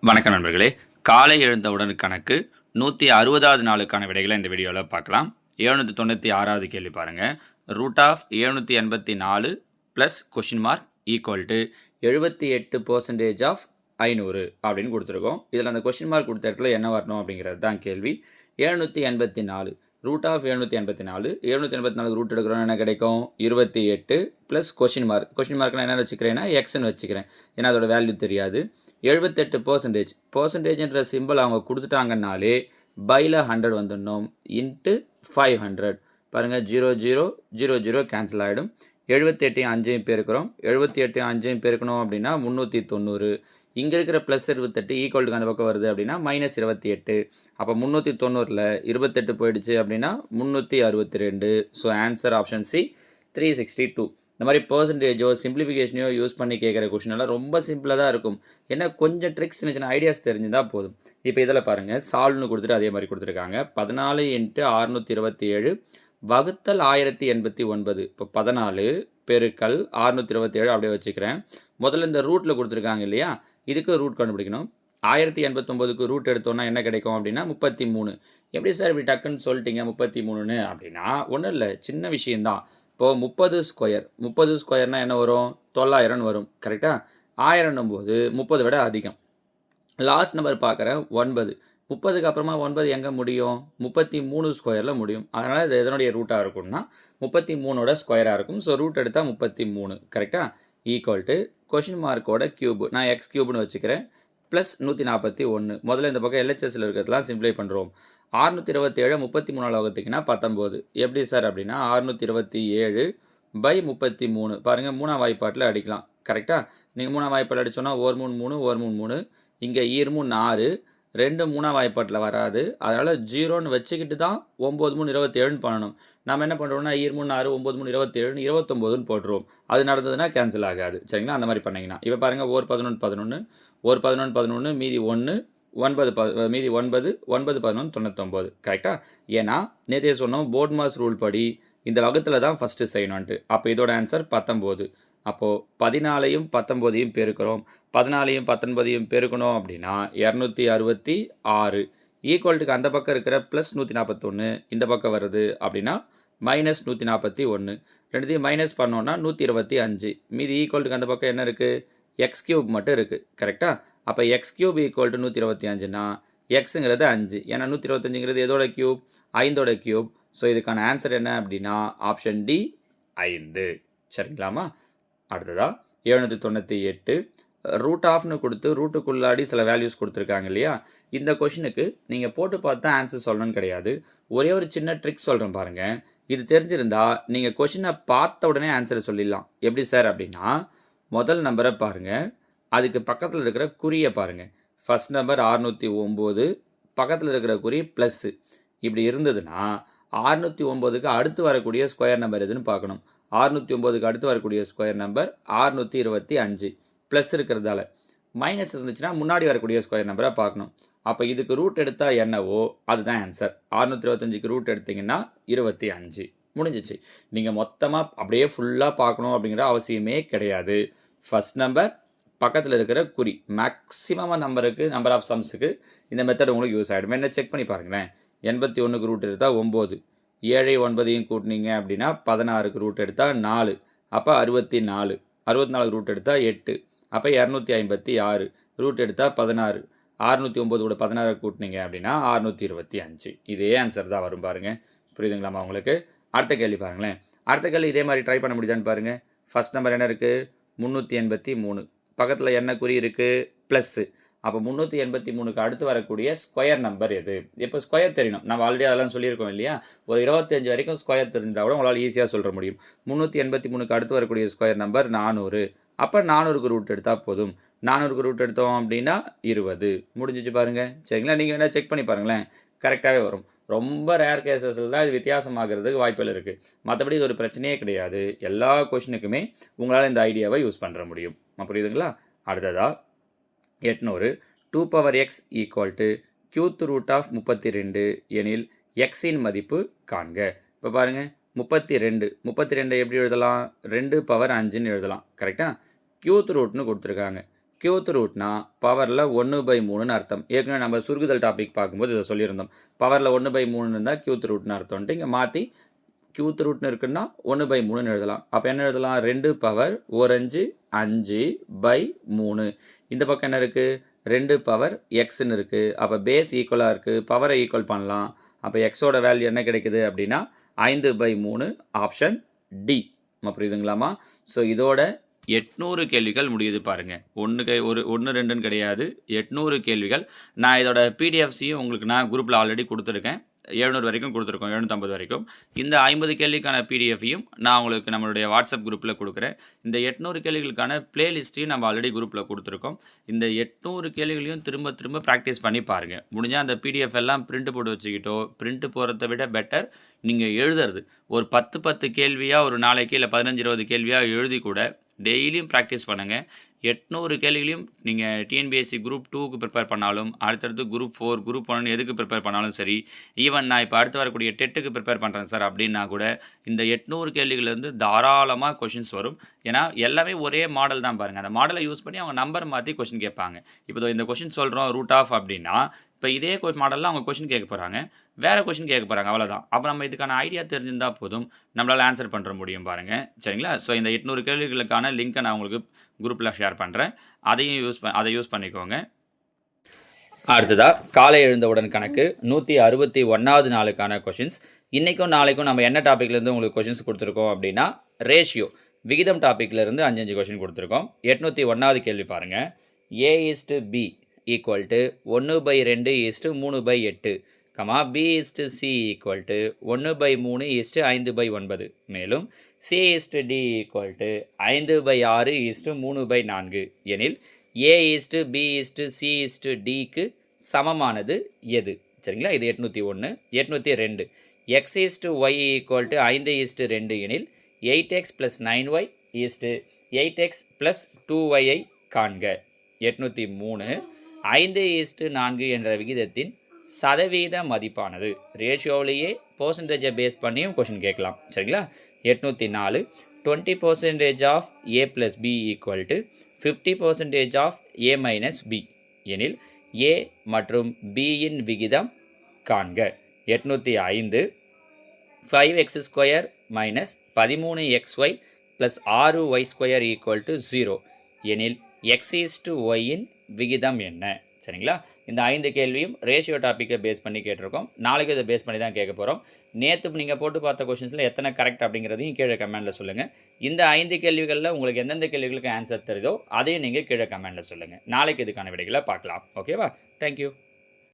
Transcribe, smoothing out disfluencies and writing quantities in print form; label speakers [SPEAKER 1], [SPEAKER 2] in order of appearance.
[SPEAKER 1] வணக்கம் நண்பர்களே. காலை எழுந்தவுடன் கணக்கு 160வது நாளுக்கான விடைகளை இந்த வீடியோவில் பார்க்கலாம். 796வது கேள்வி பாருங்கள். Root of 784 plus question mark equal to 78% of 500 அப்படின்னு கொடுத்துருக்கோம். இதில் அந்த கொஷின் மார்க் கொடுத்த இடத்துல என்ன வரணும் அப்படிங்கிறது தான் கேள்வி. 784 ரூட் ஆஃப் 784 784 ரூட் எடுக்கிறோம், என்ன கிடைக்கும்? 28 ப்ளஸ் கொஷின் மார்க் நான் என்ன வச்சுக்கிறேன்னா எக்ஸ்ன்னு வச்சுக்கிறேன், ஏன்னா அதோட வேல்யூ தெரியாது. 78% பர்சன்டேஜ்ன்ற சிம்பிள் அவங்க கொடுத்துட்டாங்கன்னாலே பையில் 100 வந்துடணும் இன்ட்டு 500. பாருங்கள், 0 0 0 0 கேன்சல் ஆகிடும். 78 5 பெருக்கிறோம், 78 5 பெருக்கணும் அப்படின்னா 390. இங்கே இருக்கிற ப்ளஸ் 28 ஈக்குவலுக்கு அந்த பக்கம் வருது அப்படின்னா மைனஸ் 28. அப்போ 390ல் 28 போயிடுச்சு அப்படின்னா 362. So answer option C 362. இந்த மாதிரி பர்சன்டேஜோ சிம்பிளிஃபிகேஷனையோ யூஸ் பண்ணி கேட்குற கொஷினெல்லாம் ரொம்ப சிம்பிளாக தான் இருக்கும். ஏன்னா கொஞ்சம் ட்ரிக்ஸ் சின்ன சின்ன ஐடியாஸ் தெரிஞ்சுதான் போதும். இப்போ இதில் பாருங்கள், சால்வ்னு கொடுத்துட்டு அதே மாதிரி கொடுத்துருக்காங்க. 14 × 627 வகுத்தல் 1089. இப்போ 14 பெருக்கல் 627 அப்படியே வச்சுக்கிறேன். முதல்ல இந்த ரூட்டில் கொடுத்துருக்காங்க இல்லையா, இதுக்கு ரூட் கண்டுபிடிக்கணும். 1089க்கு ரூட் எடுத்தோன்னா என்ன கிடைக்கும் அப்படின்னா 33. எப்படி சார் இப்படி டக்குன்னு சொல்லிட்டீங்க 33ன்னு அப்படின்னா, ஒன்றும் இல்லை, சின்ன விஷயந்தான். இப்போது 30 ஸ்கொயர், 30 ஸ்கொயர்னால் என்ன வரும்? 900 வரும். கரெக்டாக? 1000 போது 30 விட அதிகம். லாஸ்ட் நம்பர் பார்க்குறேன் 9. 30க்கு அப்புறமா 9 எங்கே முடியும்? 33 ஸ்கொயரில் முடியும். அதனால் இது எதனுடைய ரூட்டாக இருக்கும்னா 33ஓட ஸ்கொயராக இருக்கும். ஸோ ரூட் எடுத்தால் 33. கரெக்டாக? ஈக்குவல் டு கொஷின் மார்க்கோட க்யூப், நான் எக்ஸ் க்யூப்னு வச்சுக்கிறேன், ப்ளஸ் 141. முதல்ல இந்த பக்கம் எல்ஹெச்எஸில் இருக்கிறதுலாம் சிம்ப்ளை பண்ணுறோம். 627 33 வகுத்திங்கன்னா 19. எப்படி சார் அப்படின்னா 627 பை 33. பாருங்கள், 3ஆம் வாய்ப்பாட்டில் அடிக்கலாம். கரெக்டாக? நீங்கள் 3ஆம் வாய்ப்பாட்டில் அடித்தோன்னா 1 3 3 1 3 3, இங்கே 2 6, 2 3ஆம் வாய்ப்பாட்டில் வராது. அதனால் 0ன்னு வச்சுக்கிட்டு தான் 9 3 27ன்னு பண்ணணும். நம்ம என்ன பண்ணுறோம்னா 2 3 6 9 3 27 29ன்னு போட்டுருவோம். அது நடந்ததுன்னா கேன்சல் ஆகாது. சரிங்களா? அந்த மாதிரி பண்ணிங்கன்னா இப்போ பாருங்கள், 1 11 11, 1 11 11, மீதி 1 9 மீதி 9 9 11 99. கரெக்டாக? ஏன்னா நேற்றைய சொன்னோம் போர்ட் மாஸ் ரூல் படி இந்த வகுத்தில் தான் ஃபஸ்ட்டு செய்யணுன்ட்டு. அப்போ இதோட ஆன்சர் 19. அப்போது 14யும் 19யும் பெருக்கிறோம். 14யும் 19யும் பெருக்கணும் அப்படின்னா 266. ஈக்குவல்ட்டுக்கு அந்த பக்கம் இருக்கிற ப்ளஸ் 141 இந்த பக்கம் வருது அப்படின்னா மைனஸ் 141. ரெண்டுத்தையும் மைனஸ் பண்ணோன்னா 125. மீதி ஈக்குவல்ட்டுக்கு அந்த பக்கம் என்ன இருக்குது? எக்ஸ் க்யூப் மட்டும் இருக்குது. கரெக்டாக? அப்போ எக்ஸ் க்யூப் ஈக்குவல் டு 125னா எக்ஸுங்கிறது 5. ஏன்னா 125ங்கிறது எதோட க்யூப்? 5ஓட க்யூப். ஸோ இதுக்கான ஆன்சர் என்ன அப்படின்னா ஆப்ஷன் டி 5. சரிங்களாமா? அடுத்ததாக 798 ரூட் ஆஃப்னு கொடுத்து ரூட்டுக்குள்ளாடி சில வேல்யூஸ் கொடுத்துருக்காங்க இல்லையா, இந்த கொஷினுக்கு நீங்கள் போட்டு பார்த்தா ஆன்சர் சொல்லணும்னு கிடையாது. ஒரே ஒரு சின்ன ட்ரிக் சொல்கிறேன் பாருங்கள். இது தெரிஞ்சிருந்தா நீங்கள் கொஷினை பார்த்த உடனே ஆன்சரை சொல்லிடலாம். எப்படி சார் அப்படின்னா, முதல் நம்பரை பாருங்கள், அதுக்கு பக்கத்தில் இருக்கிற குறியை பாருங்கள். ஃபஸ்ட் நம்பர் 609, பக்கத்தில் இருக்கிற குறி ப்ளஸ்ஸு. இப்படி இருந்ததுன்னா 609க்கு அடுத்து வரக்கூடிய ஸ்கொயர் நம்பர் எதுன்னு பார்க்கணும். 609க்கு அடுத்து வரக்கூடிய ஸ்கொயர் நம்பர் 625 ப்ளஸ் இருக்கிறதால. மைனஸ் இருந்துச்சுன்னா முன்னாடி வரக்கூடிய ஸ்கொயர் நம்பராக பார்க்கணும். அப்போ இதுக்கு ரூட் எடுத்தால் என்னவோ அதுதான் ஆன்சர். 625க்கு ரூட் எடுத்திங்கன்னா 25. முடிஞ்சிச்சு. நீங்கள் மொத்தமாக அப்படியே ஃபுல்லாக பார்க்கணும் அப்படிங்கிற அவசியமே கிடையாது. ஃபஸ்ட் நம்பர், பக்கத்தில் இருக்கிற குறி, மேக்ஸிமமாக நம்பர் ஆஃப் சம்ஸுக்கு இந்த மெத்தட் உங்களுக்கு யூஸ் ஆகிடும். என்ன செக் பண்ணி பாருங்களேன். 81க்கு ரூட் எடுத்தால் 9, 7 9ஐயும் கூட்டினீங்க அப்படின்னா 16க்கு ரூட் எடுத்தால் 4, அப்போ 64. 64க்கு ரூட் எடுத்தால் 8, அப்போ 256. ரூட் எடுத்தால் 16. 609 கூட 16 கூட்டினீங்க அப்படின்னா 625. இதே ஆன்சர் தான் வரும் பாருங்கள். புரியுதுங்களாமா உங்களுக்கு? அடுத்த கேள்வி பாருங்களேன். அடுத்த கேள்வி இதே மாதிரி ட்ரை பண்ண முடியுதான்னு பாருங்கள். ஃபஸ்ட் நம்பர் என்ன இருக்குது? 383. பக்கத்தில் என்ன குறி இருக்குது? ப்ளஸ்ஸு. அப்போ 383க்கு அடுத்து வரக்கூடிய ஸ்கொயர் நம்பர் எது? இப்போ ஸ்கொயர் தெரியணும். நம்ம ஆல்ரெடி அதெல்லாம் சொல்லியிருக்கோம் இல்லையா? ஒரு 25 வரைக்கும் ஸ்கொயர் தெரிஞ்சால் கூட உங்களால் ஈஸியாக சொல்ல முடியும். 383க்கு அடுத்து வரக்கூடிய ஸ்கொயர் நம்பர் 400. அப்போ 400க்கு ரூட் எடுத்தால் போதும். 400க்கு ரூட் எடுத்தோம் அப்படின்னா 20. முடிஞ்சிச்சு பாருங்கள். சரிங்களா? நீங்கள் வேணால் செக் பண்ணி பாருங்களேன், கரெக்டாகவே வரும். ரொம்ப ரேர் கேசஸில் தான் இது வித்தியாசமாகிறதுக்கு வாய்ப்புகள் இருக்குது. மற்றபடி இது ஒரு பிரச்சனையே கிடையாது. எல்லா கொஷினுக்குமே உங்களால் இந்த ஐடியாவை யூஸ் பண்ணுற முடியும். புரியுதுங்களா? அடுத்ததாக 800 2 power x equal to cube root of 32 எனில் எக்ஸின் மதிப்பு காண்க. இப்போ பாருங்கள், 32 எப்படி எழுதலாம்? 2 power 5ன்னு எழுதலாம். கரெக்டாக? க்யூத் ரூட்னு கொடுத்துருக்காங்க. கியூத் ரூட்னா பவரில் 1/3ன்னு அர்த்தம். ஏற்கனவே நம்ம சுருக்குதல் டாபிக் பார்க்கும்போது இதை சொல்லியிருந்தோம். பவரில் 1/3 இருந்தால் கியூத் ரூட்னு அர்த்தம்ன்ட்டு இங்கே மாற்றி கியூத் ரூட்னு இருக்குன்னா 1/3ன்னு எழுதலாம். அப்போ என்ன எழுதலாம்? 2 பவர் 1 5/3. இந்த பக்கம் என்ன இருக்குது? 2 பவர் எக்ஸ்ன்னு இருக்குது. அப்போ பேஸ் ஈக்குவலாக இருக்குது, பவரை ஈக்குவல் பண்ணலாம். அப்போ எக்ஸோட வேல்யூ என்ன கிடைக்குது அப்படின்னா 5/3, ஆப்ஷன் டி. புரியுதுங்களாமா? ஸோ இதோட 800 கேள்விகள் முடியுது பாருங்கள். 1 2ன்னு கிடையாது, 800 கேள்விகள். நான் இதோட பிடிஎஃப்ஸையும் உங்களுக்கு நான் குரூப்பில் ஆல்ரெடி கொடுத்துருக்கேன். 700 வரைக்கும் கொடுத்துருக்கோம், 750 வரைக்கும். இந்த 50 கேள்விக்கான பிடிஎஃப்பையும் நான் உங்களுக்கு நம்மளுடைய வாட்ஸ்அப் குரூப்பில் கொடுக்குறேன். இந்த 800 கேள்விகளுக்கான பிளேலிஸ்ட்டையும் நம்ம ஆல்ரெடி குரூப்பில் கொடுத்துருக்கோம். இந்த 800 கேள்விகளையும் திரும்ப திரும்ப ப்ராக்டிஸ் பண்ணி பாருங்கள். முடிஞ்சால் அந்த பிடிஎஃப் எல்லாம் பிரிண்ட் போட்டு வச்சுக்கிட்டோ, பிரிண்ட் போகிறத விட பெட்டர் நீங்கள் எழுதுறது. ஒரு 10 கேள்வியாக ஒரு நாளைக்கு இல்லை 15-20 கேள்வியாக எழுதி கூட டெய்லியும் ப்ராக்டிஸ் பண்ணுங்கள். 800 கேள்விகளையும் நீங்கள் டிஎன்பிஎஸ்சி குரூப் 2க்கு ப்ரிப்பேர் பண்ணாலும், அடுத்தடுத்து குரூப் 4, குரூப் 1 எதுக்கு ப்ரிப்பேர் பண்ணாலும் சரி, ஈவன் நான் இப்போ அடுத்து வரக்கூடிய டெட்டுக்கு ப்ரிப்பேர் பண்ணுறேன் சார் அப்படின்னா கூட இந்த 800 கேள்விகள்லேருந்து தாராளமாக கொஷின்ஸ் வரும். ஏன்னா எல்லாமே ஒரே மாடல் தான் பாருங்கள். அந்த மாடலை யூஸ் பண்ணி அவங்க நம்பர் மாற்றி கொஷின் கேட்பாங்க. இப்போ இந்த கொஷின் சொல்கிறோம் ரூட் ஆஃப் அப்படின்னா, இப்போ இதே மாடலில் அவங்க கொஷின் கேட்க போகிறாங்க, வேறு கொஷின் கேட்க போகிறாங்க, அவ்வளோதான். அப்போ நம்ம இதுக்கான ஐடியா தெரிஞ்சிருந்தால் போதும், நம்மளால் ஆன்சர் பண்ணுற முடியும் பாருங்கள். சரிங்களா? ஸோ இந்த 800 கேள்விகளுக்கான லிங்க்கை நான் உங்களுக்கு குரூப்பில் ஷேர் பண்ணுறேன். அதை யூஸ் பண்ணிக்கோங்க. அடுத்ததாக காலை எழுந்தவுடன் கணக்கு 161வது நாளுக்கான கொஷின்ஸ். இன்றைக்கும் நாளைக்கும் நம்ம என்ன டாப்பிக்லேருந்து உங்களுக்கு கொஷின்ஸ் கொடுத்துருக்கோம் அப்படின்னா, ரேஷியோ விகிதம் டாப்பிக்லேருந்து 5 கொஷின் கொடுத்துருக்கோம். 801வது கேள்வி பாருங்கள். A/B equal to 1/2:3/8, B/C equal to 1/3:5/9. மேலும் C/D ஈக்குவல் டு 5/6:3/4 எனில் A/B/C/Dக்கு சமமானது எது? சரிங்களா? இது 801. 802 X/Y ஈக்குவல் டு 5:2 எனில் 8x + 9y 8x + 2y காண்க. 803 5:4 என்ற விகிதத்தின் சதவீத மதிப்பானது. ரேஷியோவிலேயே பர்சன்டேஜை பேஸ் பண்ணியும் கொஷின் கேட்கலாம். சரிங்களா? 804 20% of A + B equal to 50% of A - B எனில் A மற்றும் B இன் விகிதம் காண்க. 805 5x² - 13xy + 6y² equal to 0 எனில் x/y இன் விகிதம் என்ன? சரிங்களா? இந்த 5 கேள்வியும் ரேஷியோ டாப்பிக்கை பேஸ் பண்ணி கேட்டிருக்கோம். நாளைக்கு இதை பேஸ் பண்ணி தான் கேட்க போகிறோம். நேற்று நீங்கள் போட்டு பார்த்த கொஷின்ஸில் எத்தனை கரெக்ட் அப்படிங்கிறதையும் கீழே கமெண்டில் சொல்லுங்கள். இந்த 5 கேள்விகளில் உங்களுக்கு எந்தெந்த கேள்விகளுக்கு ஆன்சர் தெரியுதோ அதையும் நீங்கள் கீழே கமெண்டில் சொல்லுங்கள். நாளைக்கு இதுக்கான விடைகளை பார்க்கலாம். ஓகேவா? தேங்க்யூ.